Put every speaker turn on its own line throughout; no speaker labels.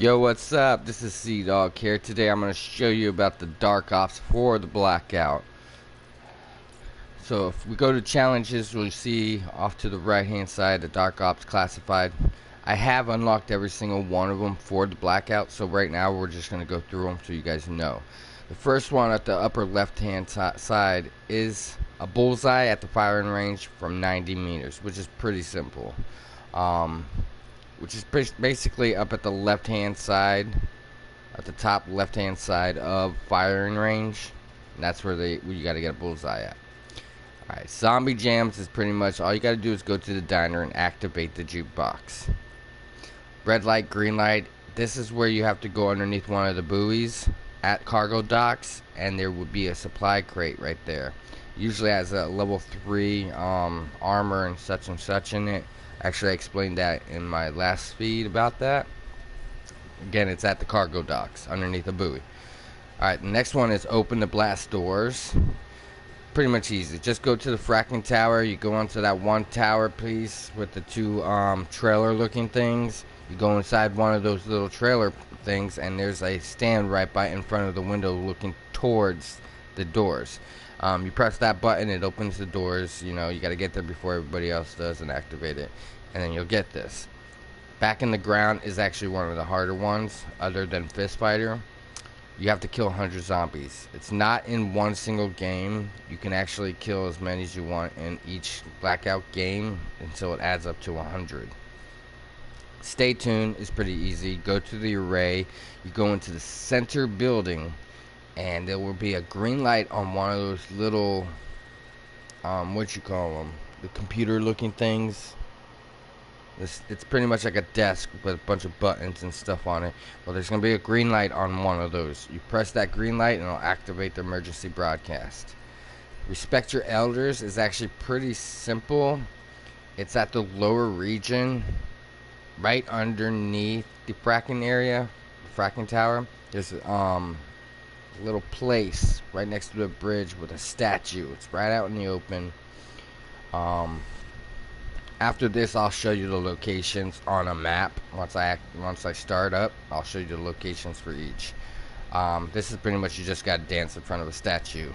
Yo, what's up? This is cdawg here. Today I'm going to show you about the Dark Ops 4 the Blackout. So if we go to challenges, we'll see off to the right hand side the Dark Ops classified. I have unlocked every single one of them for the Blackout, so right now we're just going to go through them so you guys know. The first one at the upper left hand side is a bullseye at the firing range from 90 meters, which is pretty simple. Which is basically up at the left hand side, at the top left hand side of firing range, and that's where you got to get a bullseye at. Alright, zombie jams is pretty much all you got to do is go to the diner and activate the jukebox. Red light, green light, this is where you have to go underneath one of the buoys at cargo docks, and there would be a supply crate right there. Usually has a level 3 armor and such in it. Actually, I explained that in my last feed about that. Again, it's at the cargo docks underneath a buoy. Alright, the next one is open the blast doors. Pretty much easy. Just go to the fracking tower. You go onto that one tower piece with the two trailer looking things. You go inside one of those little trailer things, and there's a stand right by in front of the window looking towards the doors. You press that button, it opens the doors. You know, you got to get there before everybody else does and activate it, and then you'll get this. Back in the ground is actually one of the harder ones, other than Fist Fighter. You have to kill 100 zombies. It's not in one single game. You can actually kill as many as you want in each Blackout game until it adds up to 100. Stay tuned is pretty easy. Go to the array. You go into the center building, and there will be a green light on one of those little what you call them, the computer looking things. It's pretty much like a desk with a bunch of buttons and stuff on it. Well, there's gonna be a green light on one of those. You press that green light and it'll activate the emergency broadcast. Respect your elders is actually pretty simple. It's at the lower region, right underneath the fracking area, the fracking tower. There's little place right next to the bridge with a statue. It's right out in the open. After this, I'll show you the locations on a map. Once I start up, I'll show you the locations for each. This is pretty much you just got to dance in front of a statue.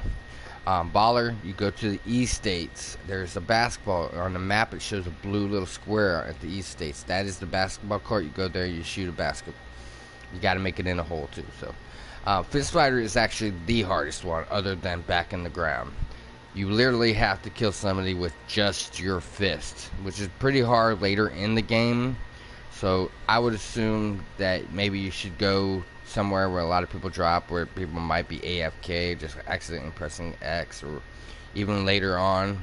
Baller, you go to the East States. There's a basketball on the map. It shows a blue little square at the East States. That is the basketball court. You go there, you shoot a basketball. You got to make it in a hole too. So. Fist Fighter is actually the hardest one other than back in the ground. You literally have to kill somebody with just your fist, which is pretty hard later in the game. So I would assume that maybe you should go somewhere where a lot of people drop, where people might be AFK, just accidentally pressing X, or even later on.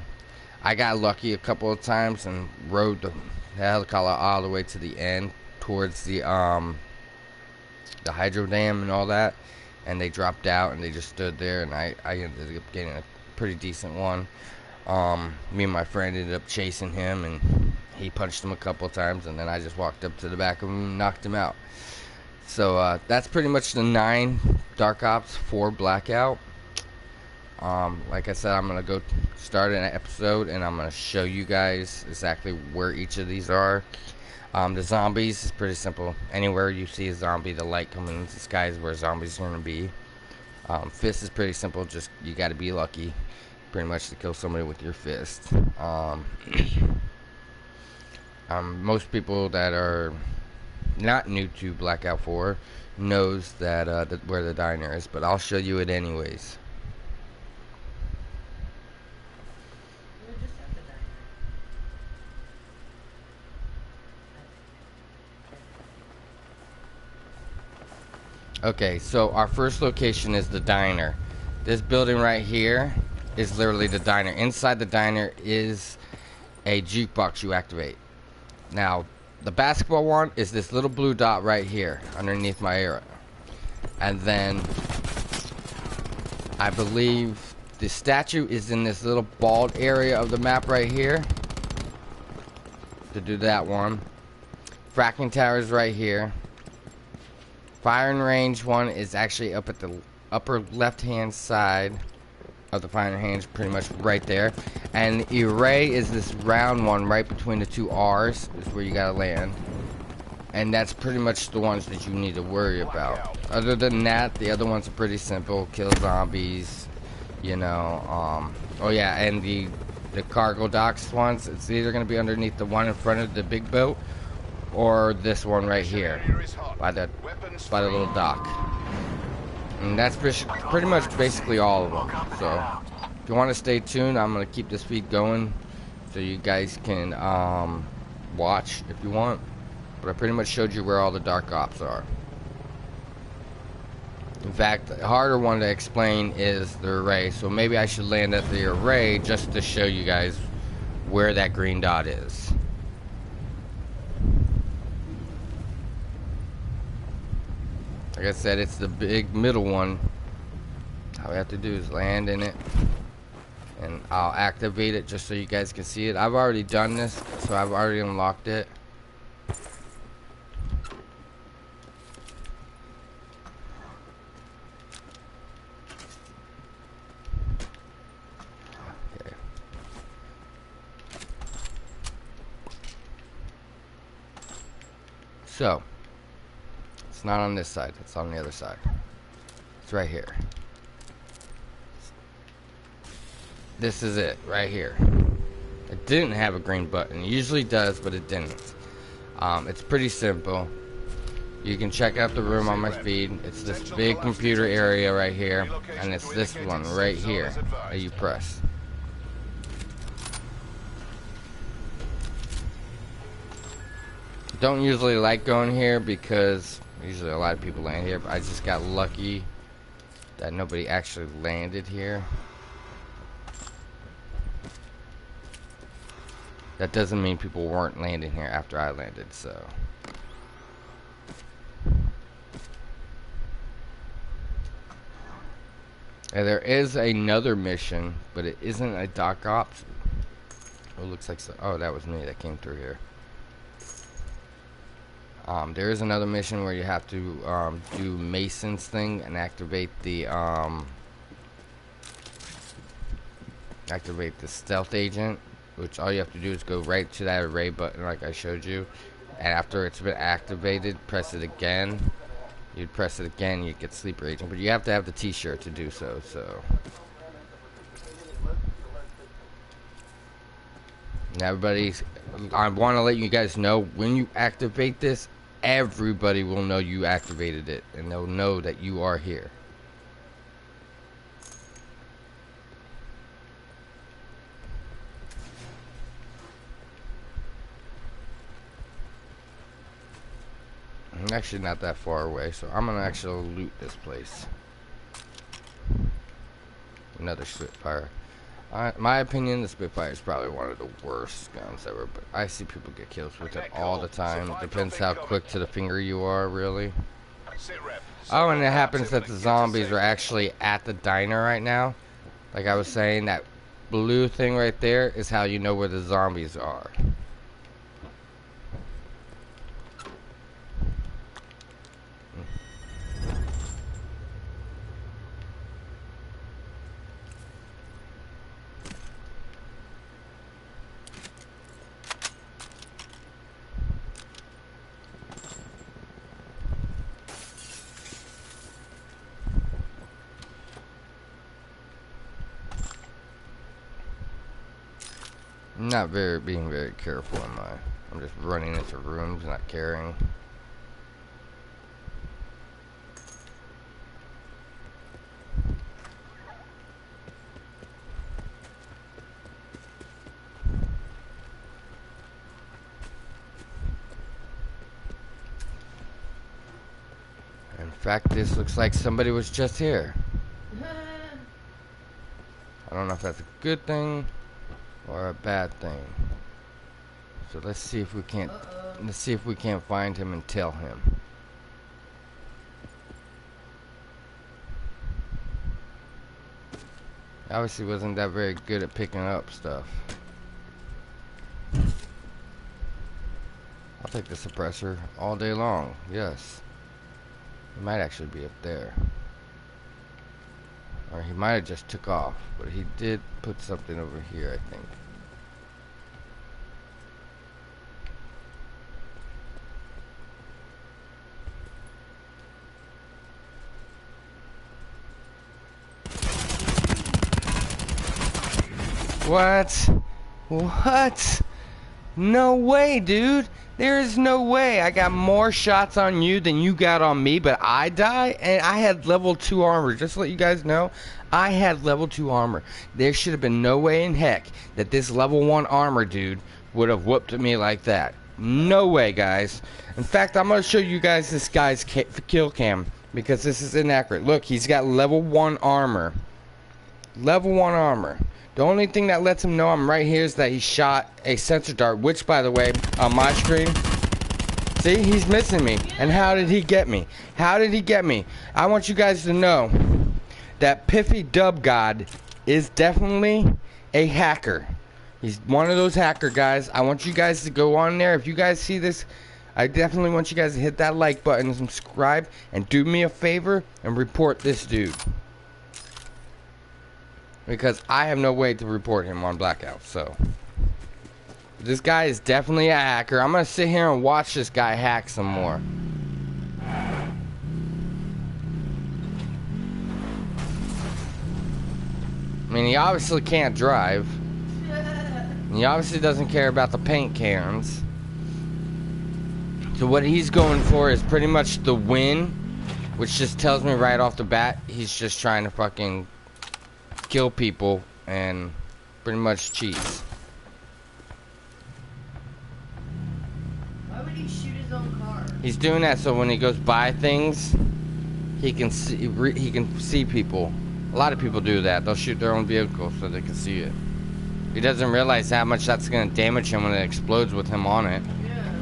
I got lucky a couple of times and rode the helicopter all the way to the end towards the hydro dam and all that, and they dropped out and they just stood there, and I ended up getting a pretty decent one. Me and my friend ended up chasing him, and he punched him a couple of times, and then I just walked up to the back of him and knocked him out. So that's pretty much the 9 Dark Ops 4 Blackout. Like I said, I'm gonna go start an episode, and I'm gonna show you guys exactly where each of these are. The zombies is pretty simple. Anywhere you see a zombie, the light coming into the sky is where zombies are going to be. Fist is pretty simple. Just you got to be lucky, pretty much, to kill somebody with your fist. Most people that are not new to Blackout 4 knows that where the diner is, but I'll show you it anyways. Okay, so our first location is the diner. This building right here is literally the diner. Inside the diner is a jukebox you activate. Now, the basketball one is this little blue dot right here underneath my arrow. And then I believe the statue is in this little bald area of the map right here. To do that one. Fracking tower is right here. Firing range one is actually up at the upper left hand side of the firing range, pretty much right there. And the array is this round one right between the two R's, is where you gotta land. And that's pretty much the ones that you need to worry about. Other than that, the other ones are pretty simple. Kill zombies, you know. Oh yeah, and the cargo docks ones, it's either going to be underneath the one in front of the big boat, or this one right here, by the little dock. And that's pretty much basically all of them. So, if you want to stay tuned, I'm going to keep this feed going, so you guys can watch if you want. But I pretty much showed you where all the dark ops are. In fact, the harder one to explain is the array. So maybe I should land at the array just to show you guys where that green dot is. Like I said, it's the big middle one. All we have to do is land in it. And I'll activate it just so you guys can see it. I've already done this, so I've already unlocked it. So, it's not on this side, it's on the other side. It's right here. This is it, right here. It didn't have a green button. It usually does, but it didn't. It's pretty simple. You can check out the room on my feed. It's this big computer area right here, and it's this one right here that you press. Don't usually like going here because usually a lot of people land here, but I just got lucky that nobody actually landed here. That doesn't mean people weren't landing here after I landed, so. And there is another mission, but it isn't a dock ops. Oh, it looks like so. Oh, that was me that came through here. There is another mission where you have to do Mason's thing and activate the stealth agent, which all you have to do is go right to that array button like I showed you, and after it's been activated, press it again. You'd press it again, you get sleeper agent, but you have to have the t-shirt to do so. And everybody's, I want to let you guys know, when you activate this, everybody will know you activated it, and they'll know that you are here. I'm actually not that far away, so I'm gonna actually loot this place. Another Spitfire. My opinion, the Spitfire is probably one of the worst guns ever, but I see people get kills with it all the time. It depends how quick to the finger you are, really. Oh, and it happens that the zombies are actually at the diner right now. Like I was saying, that blue thing right there is how you know where the zombies are. I'm not being very careful in my. I'm just running into rooms, not caring. In fact, this looks like somebody was just here. I don't know if that's a good thing or a bad thing. So let's see if we can't find him and tell him. Obviously wasn't that very good at picking up stuff. I'll take the suppressor all day long, yes. He might actually be up there. Or he might have just took off, but he did put something over here, I think. What? What? No way, dude. There is no way. I got more shots on you than you got on me, but I die, and I had level 2 armor. Just to let you guys know, I had level 2 armor. There should have been no way in heck that this level 1 armor dude would have whooped me like that. No way, guys. In fact, I'm going to show you guys this guy's kill cam, because this is inaccurate. Look, he's got level 1 armor. Level 1 armor. The only thing that lets him know I'm right here is that he shot a sensor dart, which, by the way, on my screen, see, he's missing me. And how did he get me? How did he get me? I want you guys to know that Piffy Dub God is definitely a hacker. He's one of those hacker guys. I want you guys to go on there. If you guys see this, I definitely want you guys to hit that like button and subscribe, and do me a favor and report this dude. Because I have no way to report him on Blackout, so. This guy is definitely a hacker. I'm going to sit here and watch this guy hack some more. I mean, he obviously can't drive. He obviously doesn't care about the paint cans. So what he's going for is pretty much the win, which just tells me right off the bat, he's just trying to fucking kill people and pretty much cheats.
Why would he shoot his own car?
He's doing that so when he goes by things, he can see people. A lot of people do that. They'll shoot their own vehicle so they can see it. He doesn't realize how much that's going to damage him when it explodes with him on it.
Yeah.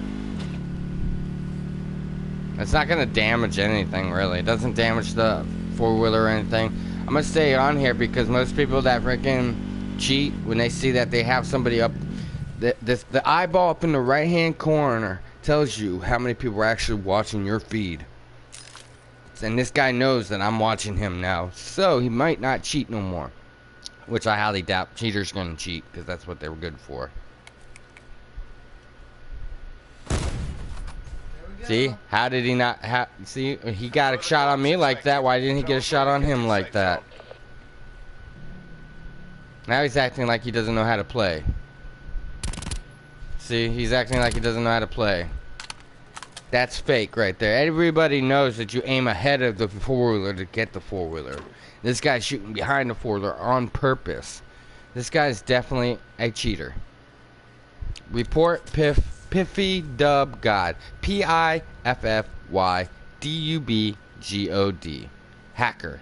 It's not going to damage anything, really. It doesn't damage the four-wheeler or anything. I'm going to stay on here because most people that freaking cheat, when they see that they have somebody up, the eyeball up in the right-hand corner tells you how many people are actually watching your feed. And this guy knows that I'm watching him now, so he might not cheat no more. Which I highly doubt. Cheaters gonna cheat, because that's what they were good for. See? How did he not... see? He got a shot on me like that. Why didn't he get a shot on him like that? Now he's acting like he doesn't know how to play. See? He's acting like he doesn't know how to play. That's fake right there. Everybody knows that you aim ahead of the four-wheeler to get the four-wheeler. This guy's shooting behind the four-wheeler on purpose. This guy's definitely a cheater. Report Piffy Dub God. Piffydubgod. Hacker.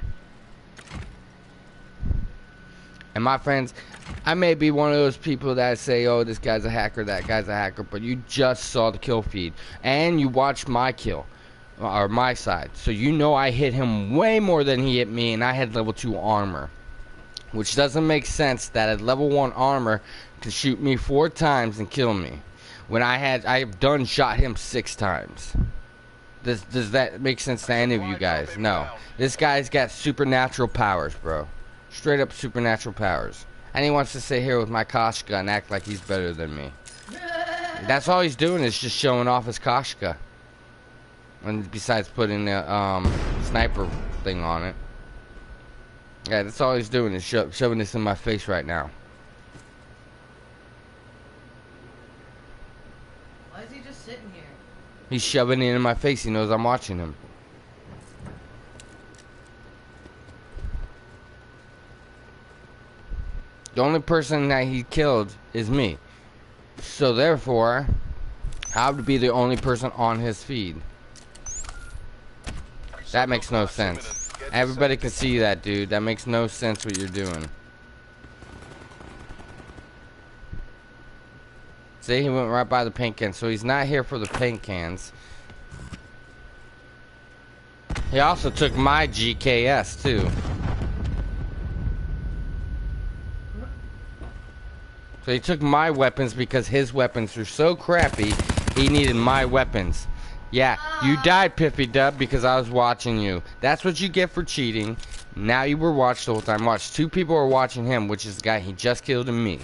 And my friends, I may be one of those people that say, oh, this guy's a hacker, that guy's a hacker, but you just saw the kill feed. And you watched my kill, or my side. So you know I hit him way more than he hit me, and I had level 2 armor. Which doesn't make sense that at level 1 armor could shoot me 4 times and kill me. When I've done shot him 6 times. Does that make sense to any of you guys? No. This guy's got supernatural powers, bro. Straight up supernatural powers. And he wants to sit here with my Koshka and act like he's better than me. That's all he's doing is just showing off his Koshka. And besides putting the sniper thing on it. Yeah, that's all he's doing is shoving this in my face right now.
Why is he just sitting here?
He's shoving it in my face. He knows I'm watching him. The only person that he killed is me. So therefore, I would be the only person on his feed. That makes no sense. Everybody can see that, dude. That makes no sense what you're doing. See, he went right by the paint can. So he's not here for the paint cans. He also took my GKS too. So he took my weapons because his weapons were so crappy, he needed my weapons. Yeah, you died, Piffy Dub, because I was watching you. That's what you get for cheating. Now you were watched the whole time. Watch, 2 people are watching him, which is the guy he just killed and me.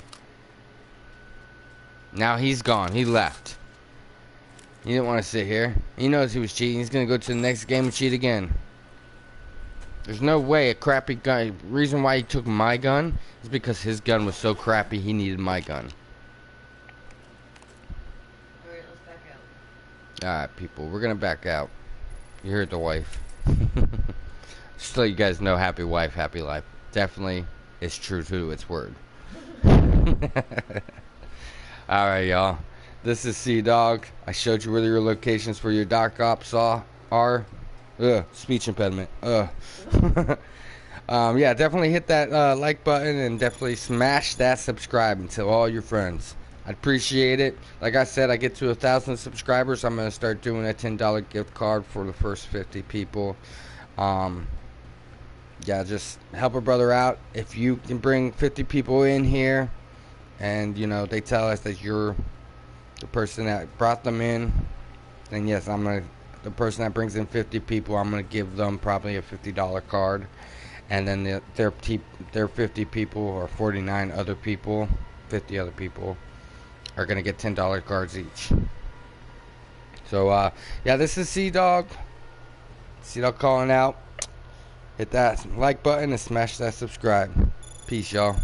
Now he's gone. He left. He didn't want to sit here. He knows he was cheating. He's going to go to the next game and cheat again. There's no way a crappy gun. Reason why he took my gun is because his gun was so crappy he needed my gun.
Alright, let's back out.
Alright, people, we're gonna back out. You heard the wife. Just to let you guys know, happy wife, happy life. Definitely is true to its word. Alright, y'all. This is cdawg. I showed you where your locations for your dark ops are. Speech impediment. Yeah, definitely hit that like button and definitely smash that subscribe and tell all your friends. I'd appreciate it. Like I said, I get to 1,000 subscribers, I'm gonna start doing a $10 gift card for the first 50 people. Yeah, just help a brother out. If you can bring 50 people in here, and you know they tell us that you're the person that brought them in, then yes, the person that brings in 50 people, I'm gonna give them probably a $50 card, and then their 50 people or 49 other people, 50 other people, are gonna get $10 cards each. So yeah, this is cdawg calling out. Hit that like button and smash that subscribe. Peace, y'all.